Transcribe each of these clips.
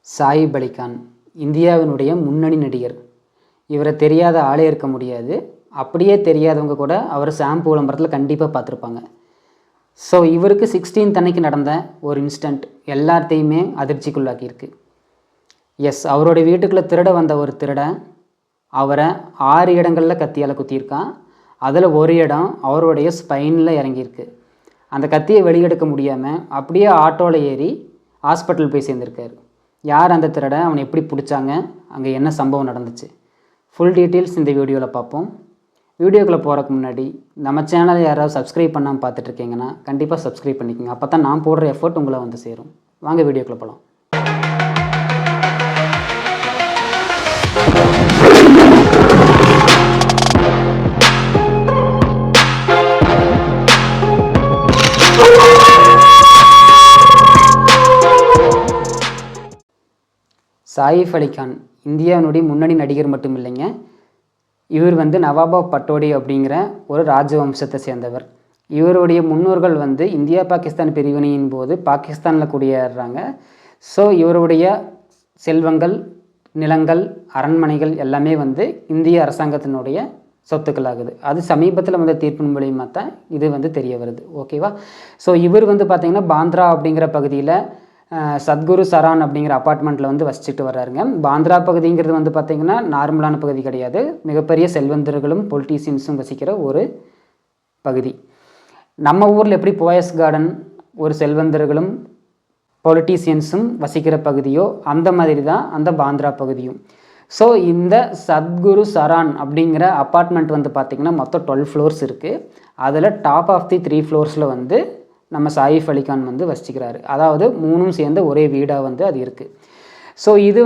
சாயிப் அலி கான் இந்தியாவினுடைய முன்னணி நடிகர். இவரை தெரியாத ஆளே இருக்க முடியாது. அப்படியே தெரியாதவங்க கூட அவர் ஷாம்பு விளம்பரத்தில் கண்டிப்பாக பார்த்துருப்பாங்க. ஸோ இவருக்கு 16th அன்னைக்கு நடந்த ஒரு இன்சிடெண்ட் எல்லாத்தையுமே அதிர்ச்சிக்குள்ளாக்கியிருக்கு. எஸ், அவருடைய வீட்டுக்குள்ளே திருட வந்த ஒரு திருடன் அவரை 6 இடங்களில் கத்தியால் குத்தியிருக்கான். அதில் ஒரு இடம் அவருடைய ஸ்பைனில் இறங்கியிருக்கு. அந்த கத்தியை வெளியெடுக்க முடியாமல் அப்படியே ஆட்டோவில் ஏறி ஹாஸ்பிட்டல் போய் சேர்ந்துருக்காரு. யார் அந்த திருடன், அவனை எப்படி பிடிச்சாங்க, அங்கே என்ன சம்பவம் நடந்துச்சு, ஃபுல் டீட்டெயில்ஸ் இந்த வீடியோவில் பார்ப்போம். வீடியோக்குள்ளே போகிறதுக்கு முன்னாடி நம்ம சேனலை யாராவது சப்ஸ்கிரைப் பண்ணாமல் பார்த்துட்ருக்கீங்கன்னா கண்டிப்பாக சப்ஸ்கிரைப் பண்ணிக்கோங்க. அப்போ தான் நான் போடுற எஃபர்ட் உங்களை வந்து சேரும். வாங்க வீடியோக்குள்ளே போகலாம். சாயிப் அலி கான் இந்தியாவினுடைய முன்னணி நடிகர் மட்டும் இல்லைங்க. இவர் நவாப் பட்டோடி அப்படிங்கிற ஒரு ராஜவம்சத்தை சேர்ந்தவர். இவருடைய முன்னோர்கள் இந்தியா பாகிஸ்தான் பிரிவினையின் போது பாகிஸ்தானில் குடியேறுறாங்க. ஸோ இவருடைய செல்வங்கள், நிலங்கள், அரண்மனைகள் எல்லாமே இந்திய அரசாங்கத்தினுடைய சொத்துக்கள் ஆகுது. அது சமீபத்தில் தீர்ப்பின் மூலியமாக தான் இது தெரிய வருது. ஓகேவா? ஸோ இவர் பார்த்திங்கன்னா பாந்த்ரா அப்படிங்கிற பகுதியில் சத்குரு சரான் அப்படிங்கிற அப்பார்ட்மெண்ட்டில் வசிச்சுட்டு வர்றாருங்க. பாந்த்ரா பகுதிங்கிறது பார்த்திங்கன்னா நார்மலான பகுதி கிடையாது. மிகப்பெரிய செல்வந்தர்களும் பொலிட்டீஷியன்ஸும் வசிக்கிற ஒரு பகுதி. நம்ம ஊரில் எப்படி போயஸ் கார்டன் ஒரு செல்வந்தர்களும் பொலிட்டீஷியன்ஸும் வசிக்கிற பகுதியோ அந்த மாதிரி தான் அந்த பாந்த்ரா பகுதியும். ஸோ இந்த சத்குரு சரான் அப்படிங்கிற அப்பார்ட்மெண்ட் பார்த்திங்கன்னா மொத்தம் 12 ஃப்ளோர்ஸ் இருக்குது. அதில் டாப் ஆஃப் தி 3 ஃப்ளோர்ஸில் நம்ம சாயிப் அலி கான் வசிக்கிறாரு. அதாவது 3ம் சேர்ந்த ஒரே வீடாக அது இருக்குது. ஸோ இது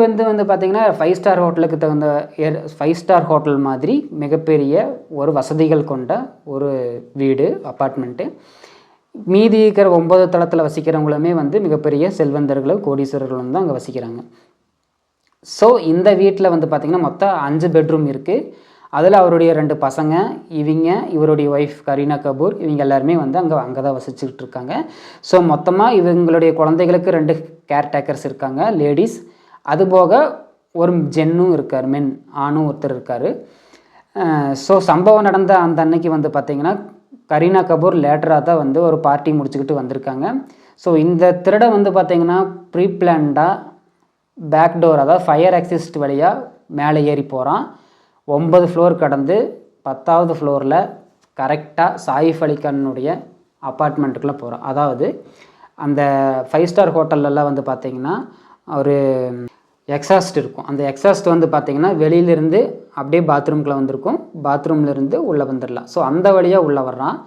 பார்த்திங்கன்னா 5 ஸ்டார் ஹோட்டலுக்கு தகுந்த 5 ஸ்டார் ஹோட்டல் மாதிரி மிகப்பெரிய ஒரு வசதிகள் கொண்ட ஒரு வீடு, அப்பார்ட்மெண்ட்டு. மீதி இருக்கிற 9 தளத்தில் வசிக்கிறவங்களுமே மிகப்பெரிய செல்வந்தர்களும் கோடீஸ்வரர்களும் தான் அங்கே வசிக்கிறாங்க. ஸோ இந்த வீட்டில் பார்த்திங்கன்னா மொத்தம் 5 பெட்ரூம் இருக்குது. அதில் அவருடைய 2 பசங்க, இவருடைய ஒய்ஃப் கரீனா கபூர், இவங்க எல்லாருமே அங்கே தான் வசிச்சுக்கிட்டு இருக்காங்க. ஸோ மொத்தமாக இவங்களுடைய குழந்தைகளுக்கு 2 கேர்டேக்கர்ஸ் இருக்காங்க, லேடிஸ். அதுபோக ஒரு ஜென்னும் இருக்கார், மென், ஆணும் ஒருத்தர் இருக்கார். ஸோ சம்பவம் நடந்த அந்த அன்னைக்கு பார்த்திங்கன்னா கரீனா கபூர் லேட்டராக தான் ஒரு பார்ட்டி முடிச்சுக்கிட்டு வந்திருக்காங்க. ஸோ இந்த திருட பார்த்திங்கன்னா ப்ரீ பிளான்டாக பேக் டோர், அதாவது ஃபயர் எக்ஸிஸ்ட் வழியாக மேலே ஏறி போகிறான். 9 ஃப்ளோர் கடந்து 10வது ஃப்ளோரில் கரெக்டாக சாயிப் அலி கானுடைய அப்பார்ட்மெண்ட்டுக்குள்ளே போகிறான். அதாவது அந்த 5 ஸ்டார் ஹோட்டல்லலாம் பார்த்திங்கன்னா ஒரு எக்ஸாஸ்ட் இருக்கும். அந்த எக்ஸாஸ்ட் பார்த்திங்கன்னா வெளியிலேருந்து அப்படியே பாத்ரூம்குள்ளே வந்திருக்கும். பாத்ரூம்லேருந்து உள்ளே வந்துடலாம். ஸோ அந்த வழியாக உள்ளே வர்றான்.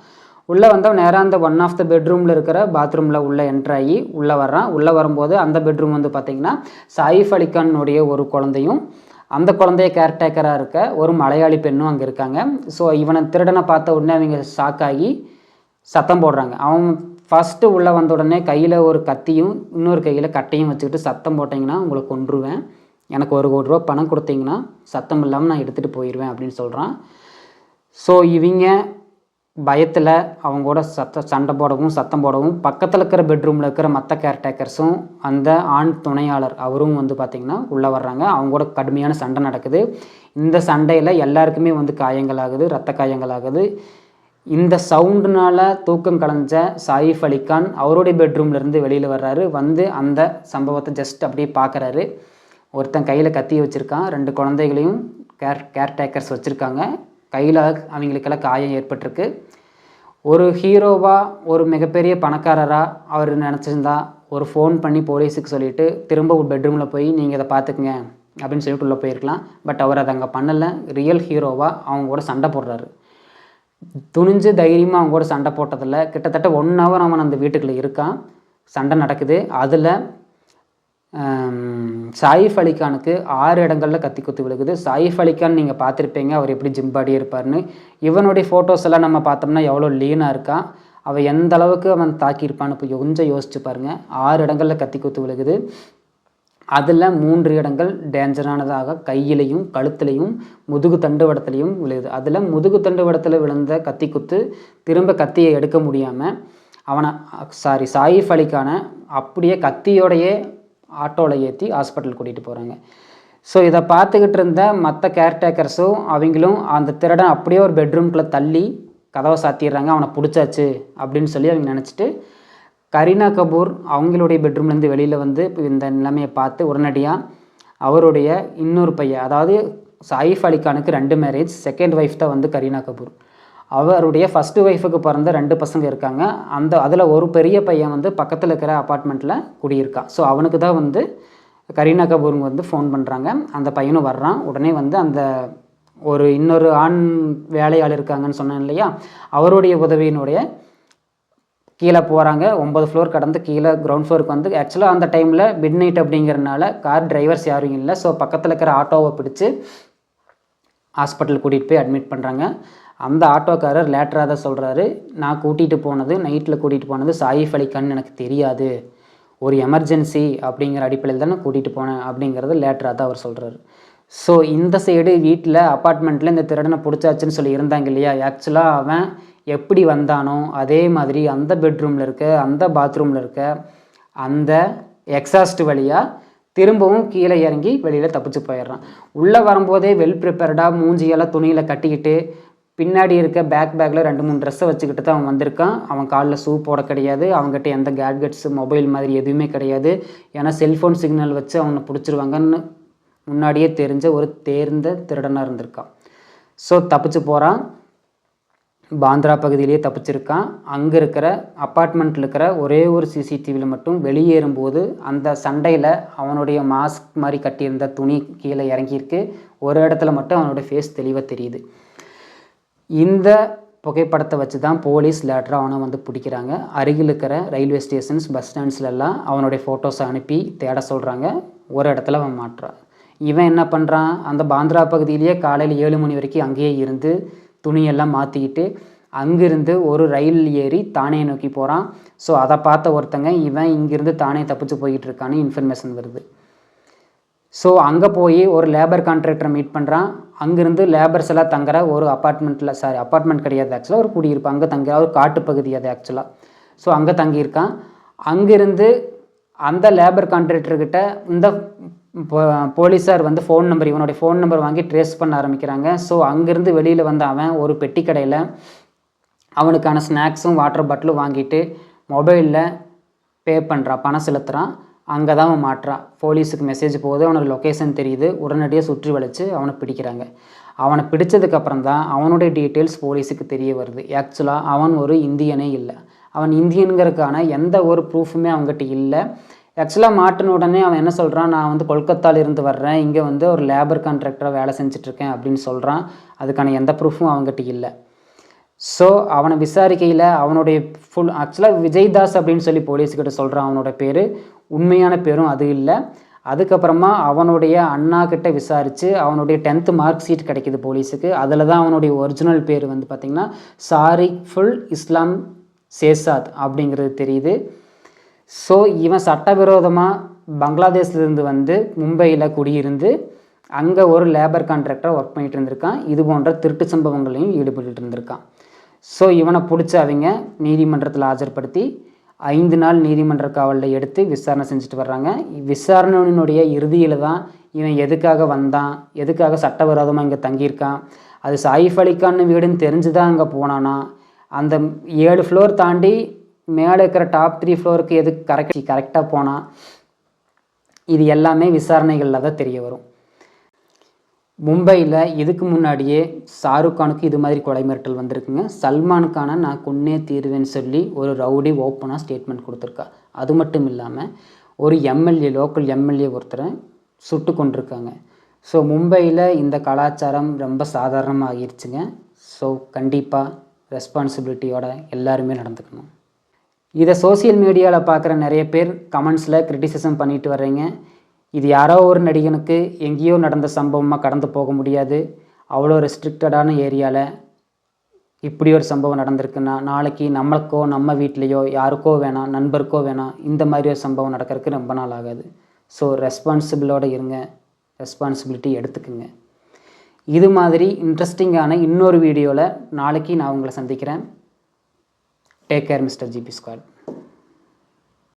உள்ளே வந்தவன் நேராக அந்த ஒன் ஆஃப் த பெட்ரூமில் இருக்கிற பாத்ரூமில் உள்ளே என்ட்ராகி உள்ளே வர்றான். உள்ளே வரும்போது அந்த பெட்ரூம் பார்த்திங்கன்னா சாயிப் அலி கானுடைய ஒரு குழந்தையும் அந்த குழந்தைய கேர்டேக்கராக இருக்க ஒரு மலையாளி பெண்ணும் அங்கே இருக்காங்க. ஸோ இவனை திருடனை பார்த்த உடனே அவங்க ஷாக்காகி சத்தம் போடுறாங்க. அவன் ஃபஸ்ட்டு உள்ளே வந்த உடனே கையில் ஒரு கத்தியும் இன்னொரு கையில் கட்டையும் வச்சுக்கிட்டு சத்தம் போட்டிங்கன்னா உங்களை கொன்றுவேன், எனக்கு 1 கோடி ரூபா பணம் கொடுத்தீங்கன்னா சத்தம் இல்லாமல் நான் எடுத்துகிட்டு போயிடுவேன் அப்படின்னு சொல்கிறான். ஸோ இவங்க பயத்தில் அவங்களோட சண்டை போடவும் சத்தம் போடவும் பக்கத்தில் இருக்கிற பெட்ரூமில் இருக்கிற மற்ற கேர்டேக்கர்ஸும் அந்த ஆண் துணையாளர் அவரும் பார்த்திங்கன்னா உள்ளே வர்றாங்க. அவங்களோட கடுமையான சண்டை நடக்குது. இந்த சண்டையில் எல்லாருக்குமே காயங்கள் ஆகுது, ரத்த காயங்கள் ஆகுது. இந்த சவுண்டுனால் தூக்கம் கலைஞ்ச சாயிப் அலி கான் அவருடைய பெட்ரூம்லேருந்து வெளியில் வர்றாரு. அந்த சம்பவத்தை ஜஸ்ட் அப்படியே பார்க்குறாரு. ஒருத்தன் கையில் கத்தி வச்சுருக்கான், 2 குழந்தைகளையும் கேர்டேக்கர்ஸ் வச்சுருக்காங்க. கையில் அவங்களுக்கெல்லாம் காயம் ஏற்பட்டிருக்கு. ஒரு ஹீரோவாக, ஒரு மிகப்பெரிய பணக்காரராக அவர் நினச்சிருந்தா ஒரு ஃபோன் பண்ணி போலீஸுக்கு சொல்லிவிட்டு திரும்ப ஒரு பெட்ரூமில் போய் நீங்கள் இதை பார்த்துக்குங்க அப்படின்னு சொல்லிட்டு உள்ளே போயிருக்கலாம். பட் அவர் அதை அங்கே பண்ணலை. ரியல் ஹீரோவாக அவங்க கூட சண்டை போடுறாரு. துணிஞ்சு தைரியமாக அவங்க கூட சண்டை போட்டதில்லை. கிட்டத்தட்ட 1 hour அவன் அந்த வீட்டுக்குள்ளே இருக்கான். சண்டை நடக்குது. அதில் சாயிப் அலி கானுக்கு 6 இடங்களில் கத்தி குத்து விழுகுது. சாயிப் அலி கான் நீங்கள் பார்த்துருப்பீங்க, அவர் எப்படி ஜிம்பாடியே இருப்பார்னு. இவனுடைய ஃபோட்டோஸ் எல்லாம் நம்ம பார்த்தோம்னா எவ்வளோ லீனாக இருக்கான். அவன் எந்த அளவுக்கு அவன் தாக்கியிருப்பான்னு இப்போ கொஞ்சம் யோசிச்சு பாருங்கள். 6 இடங்களில் கத்தி குத்து விழுகுது. அதில் 3 இடங்கள் டேஞ்சரானதாக கையிலையும் கழுத்துலையும் முதுகு தண்டுவடத்துலையும் விழுகுது. அதில் முதுகு தண்டுவடத்தில் விழுந்த கத்தி குத்து திரும்ப கத்தியை எடுக்க முடியாமல் அவனை சாயிப் அலி கானை அப்படியே கத்தியோடையே ஆட்டோவில் ஏற்றி ஹாஸ்பிட்டல் கூட்டிகிட்டு போகிறாங்க. ஸோ இதை பார்த்துக்கிட்டு இருந்த மற்ற கேர்டேக்கர்ஸும் அவங்களும் அந்த திருடன் அப்படியே ஒரு பெட்ரூம்குள்ளே தள்ளி கதவை சாத்திடுறாங்க. அவனை பிடிச்சாச்சு அப்படின்னு சொல்லி அவங்க நினச்சிட்டு கரீனா கபூர் அவங்களுடைய பெட்ரூம்லேருந்து வெளியில் வந்து இந்த நிலைமையை பார்த்து உடனடியாக அவருடைய இன்னொரு பையன், அதாவது Saif Ali கானுக்கு 2 marriage, second wife தான் வந்து கரீனா கபூர். அவருடைய ஃபஸ்ட்டு ஒய்ஃபுக்கு பிறந்த 2 பசங்க இருக்காங்க. அதில் ஒரு பெரிய பையன் வந்து பக்கத்தில் இருக்கிற அப்பார்ட்மெண்ட்டில் குடியிருக்கான். ஸோ அவனுக்கு தான் வந்து கரீனா கபூருங்க வந்து ஃபோன் பண்ணுறாங்க. அந்த பையனும் வர்றான். உடனே வந்து அந்த இன்னொரு ஆண் வேலையாள் இருக்காங்கன்னு சொன்னேன் இல்லையா, அவருடைய உதவியினுடைய கீழே போகிறாங்க. 9 ஃப்ளோர் கடந்து கீழே கிரவுண்ட் ஃப்ளோருக்கு வந்து ஆக்சுவலாக அந்த டைமில் மிட் நைட் அப்படிங்கிறனால கார் டிரைவர்ஸ் யாரும் இல்லை. ஸோ பக்கத்தில் இருக்கிற ஆட்டோவை பிடிச்சி ஹாஸ்பிட்டல் கூட்டிகிட்டு போய் அட்மிட் பண்ணுறாங்க. அந்த ஆட்டோக்காரர் லேட்டராக தான் சொல்கிறாரு, நான் நைட்டில் கூட்டிகிட்டு போனது சைஃப் அலி கான் எனக்கு தெரியாது, ஒரு எமர்ஜென்சி அப்படிங்கிற அடிப்படையில் தான் நான் கூட்டிகிட்டு போனேன் அப்படிங்கிறது லேட்டராக தான் அவர் சொல்கிறாரு. ஸோ இந்த சைடு வீட்டில் அப்பார்ட்மெண்ட்டில் இந்த திருடனை பிடிச்சாச்சுன்னு சொல்லி இருந்தாங்க இல்லையா, ஆக்சுவலாக அவன் எப்படி வந்தானோ அதே மாதிரி அந்த பெட்ரூமில் இருக்க அந்த பாத்ரூமில் இருக்க அந்த எக்ஸாஸ்ட் வழியாக திரும்பவும் கீழே இறங்கி வெளியில் தப்பிச்சு போயிடுறான். உள்ளே வரும்போதே வெல் ப்ரிப்பேர்டாக மூஞ்சியெல்லாம் துணியில் கட்டிக்கிட்டு பின்னாடி இருக்க பேக்கில் 2-3 ட்ரெஸ்ஸை வச்சுக்கிட்டு தான் அவன் வந்திருக்கான். அவன் காலில் ஷூ போட கிடையாது, அவங்ககிட்ட எந்த கேட்கெட்ஸு மொபைல் மாதிரி எதுவுமே கிடையாது. ஏன்னா செல்ஃபோன் சிக்னல் வச்சு அவனை பிடிச்சிருவாங்கன்னு முன்னாடியே தெரிஞ்ச ஒரு தேர்ந்த திருடனாக இருந்திருக்கான். ஸோ தப்பிச்சு போகிறான். பாந்திரா பகுதியிலேயே தப்பிச்சிருக்கான். அங்கே இருக்கிற அப்பார்ட்மெண்ட்டில் இருக்கிற ஒரே ஒரு சிசிடிவியில் மட்டும் வெளியேறும்போது அந்த சண்டையில் அவனுடைய மாஸ்க் மாதிரி கட்டியிருந்த துணி கீழே இறங்கியிருக்கு. ஒரு இடத்துல மட்டும் அவனுடைய ஃபேஸ் தெளிவாக தெரியுது. இந்த புகைப்படத்தை வச்சு தான் போலீஸ் லேட்டராக அவனை வந்து பிடிக்கிறாங்க. அருகில் இருக்கிற ரயில்வே ஸ்டேஷன்ஸ், பஸ் ஸ்டாண்ட்ஸ்லாம் அவனுடைய ஃபோட்டோஸை அனுப்பி தேட சொல்கிறாங்க. ஒரு இடத்துல அவன் மாட்டுறான். இவன் என்ன பண்ணுறான், அந்த பாந்திரா பகுதியிலேயே காலையில் 7 மணி வரைக்கும் அங்கேயே இருந்து துணியெல்லாம் மாற்றிக்கிட்டு அங்கேருந்து ஒரு ரயில் ஏறி தானே நோக்கி போகிறான். ஸோ அதை பார்த்த ஒருத்தங்க இவன் இங்கேருந்து தானே தப்பிச்சு போய்கிட்டு இருக்கான்னு இன்ஃபர்மேஷன் வருது. ஸோ அங்கே போய் ஒரு லேபர் கான்ட்ராக்டரை மீட் பண்ணுறான். அங்கேருந்து லேபர்ஸ் எல்லாம் தங்குற ஒரு அப்பார்ட்மெண்ட் கிடையாது, ஆக்சுவலாக ஒரு குடியிருப்பு, அங்கே தங்குற ஒரு காட்டு பகுதி அது ஆக்சுவலாக. ஸோ அங்கே தங்கியிருக்கான். அங்கேருந்து அந்த லேபர் கான்ட்ராக்டர்கிட்ட இந்த போலீஸார் வந்து இவனுடைய ஃபோன் நம்பர் வாங்கி ட்ரேஸ் பண்ண ஆரம்பிக்கிறாங்க. ஸோ அங்கேருந்து வெளியில் வந்த அவன் ஒரு பெட்டி கடையில் அவனுக்கான ஸ்நாக்ஸும் வாட்டர் பாட்டிலும் வாங்கிட்டு மொபைலில் பே பண்ணுறான், பணம் செலுத்துகிறான். அங்கே தான் அவன் மாட்டுறான். போலீஸுக்கு மெசேஜ் போகுது, அவனுக்கு லொக்கேஷன் தெரியுது. உடனடியாக சுற்றி வளைச்சு அவனை பிடிக்கிறாங்க. அவனை பிடிச்சதுக்கப்புறம் தான் அவனுடைய டீட்டெயில்ஸ் போலீஸுக்கு தெரிய வருது. ஆக்சுவலாக அவன் ஒரு இந்தியனே இல்லை. அவன் இந்தியனுங்கிறதுக்கான எந்த ஒரு ப்ரூஃபுமே அவங்ககிட்ட இல்லை. ஆக்சுவலாக மாட்டின உடனே அவன் என்ன சொல்கிறான், நான் வந்து கொல்கத்தாவிலிருந்து வர்றேன், இங்கே வந்து ஒரு லேபர் கான்ட்ராக்டராக வேலை செஞ்சிட்ருக்கேன் அப்படின்னு சொல்கிறான். அதுக்கான எந்த ப்ரூஃபும் அவங்ககிட்ட இல்லை. ஸோ அவனை விசாரிக்கையில் அவனுடைய ஆக்சுவலாக விஜய்தாஸ் அப்படின்னு சொல்லி போலீஸ்கிட்ட சொல்கிறான். அவனோட பேர், உண்மையான பேரும் அது இல்லை. அதுக்கப்புறமா அவனுடைய அண்ணா கிட்ட விசாரித்து அவனுடைய 10th மார்க் ஷீட் கிடைக்கிது போலீஸுக்கு. அதில் தான் அவனுடைய ஒரிஜினல் பேர் வந்து பார்த்திங்கன்னா சாரிஃபுல் இஸ்லாம் சேசாத் அப்படிங்கிறது தெரியுது. ஸோ இவன் சட்டவிரோதமாக பங்களாதேஷ்லேருந்து வந்து மும்பையில் குடியிருந்து அங்கே ஒரு லேபர் கான்ட்ராக்டராக ஒர்க் பண்ணிகிட்டு இருந்திருக்கான். இது போன்ற திருட்டு சம்பவங்களையும் ஈடுபட்டு இருந்திருக்கான். ஸோ இவனை பிடிச்ச அவங்க நீதிமன்றத்தில் ஆஜர்படுத்தி 5 நாள் நீதிமன்ற காவலில் எடுத்து விசாரணை செஞ்சுட்டு வர்றாங்க. விசாரணையினுடைய இறுதியில் தான் இவன் எதுக்காக வந்தான், எதுக்காக சட்டவிரோதமாக இங்கே தங்கியிருக்கான், அது சைஃப் அலி கான் வீடுன்னு தெரிஞ்சு தான் அங்கே போனானா, அந்த 7 ஃப்ளோர் தாண்டி மேலே இருக்கிற டாப் 3 ஃப்ளோருக்கு எதுக்கு கரெக்டாக போனால், இது எல்லாமே விசாரணைகளில் தான் தெரிய வரும். மும்பையில் இதுக்கு முன்னாடியே ஷாருக் கானுக்கு இது மாதிரி கொலை மிரட்டல் வந்திருக்குங்க. சல்மான் கானை நான் கொன்னே தீருவேன்னு சொல்லி ஒரு ரவுடி ஓப்பனாக ஸ்டேட்மெண்ட் கொடுத்துருக்கா. அது மட்டும் இல்லாமல் ஒரு லோக்கல் எம்எல்ஏ ஒருத்தரை சுட்டு கொண்டிருக்காங்க. ஸோ மும்பையில் இந்த கலாச்சாரம் ரொம்ப சாதாரணமாக ஆகிருச்சுங்க. ஸோ கண்டிப்பாக ரெஸ்பான்சிபிலிட்டியோட எல்லாருமே நடந்துக்கணும். இதை சோசியல் மீடியாவில் பார்க்குற நிறைய பேர் கமெண்ட்ஸில் கிரிட்டிசிசம் பண்ணிட்டு வர்றீங்க. இது யாரோ ஒரு நடிகனுக்கு எங்கேயோ நடந்த சம்பவமாக கடந்து போக முடியாது. அவ்வளோ ரெஸ்ட்ரிக்டடான ஏரியாவில் இப்படி ஒரு சம்பவம் நடந்திருக்குன்னா நாளைக்கு நம்மளுக்கோ நம்ம வீட்லேயோ யாருக்கோ வேணாம், நண்பருக்கோ வேணாம், இந்த மாதிரி ஒரு சம்பவம் நடக்கிறதுக்கு ரொம்ப நாள் ஆகாது. ஸோ ரெஸ்பான்சிபிளோடு இருங்க, ரெஸ்பான்சிபிலிட்டி எடுத்துக்குங்க. இது மாதிரி இன்ட்ரெஸ்டிங்கான இன்னொரு வீடியோவில் நாளைக்கு நான் உங்களை சந்திக்கிறேன். Take care mister GB squad.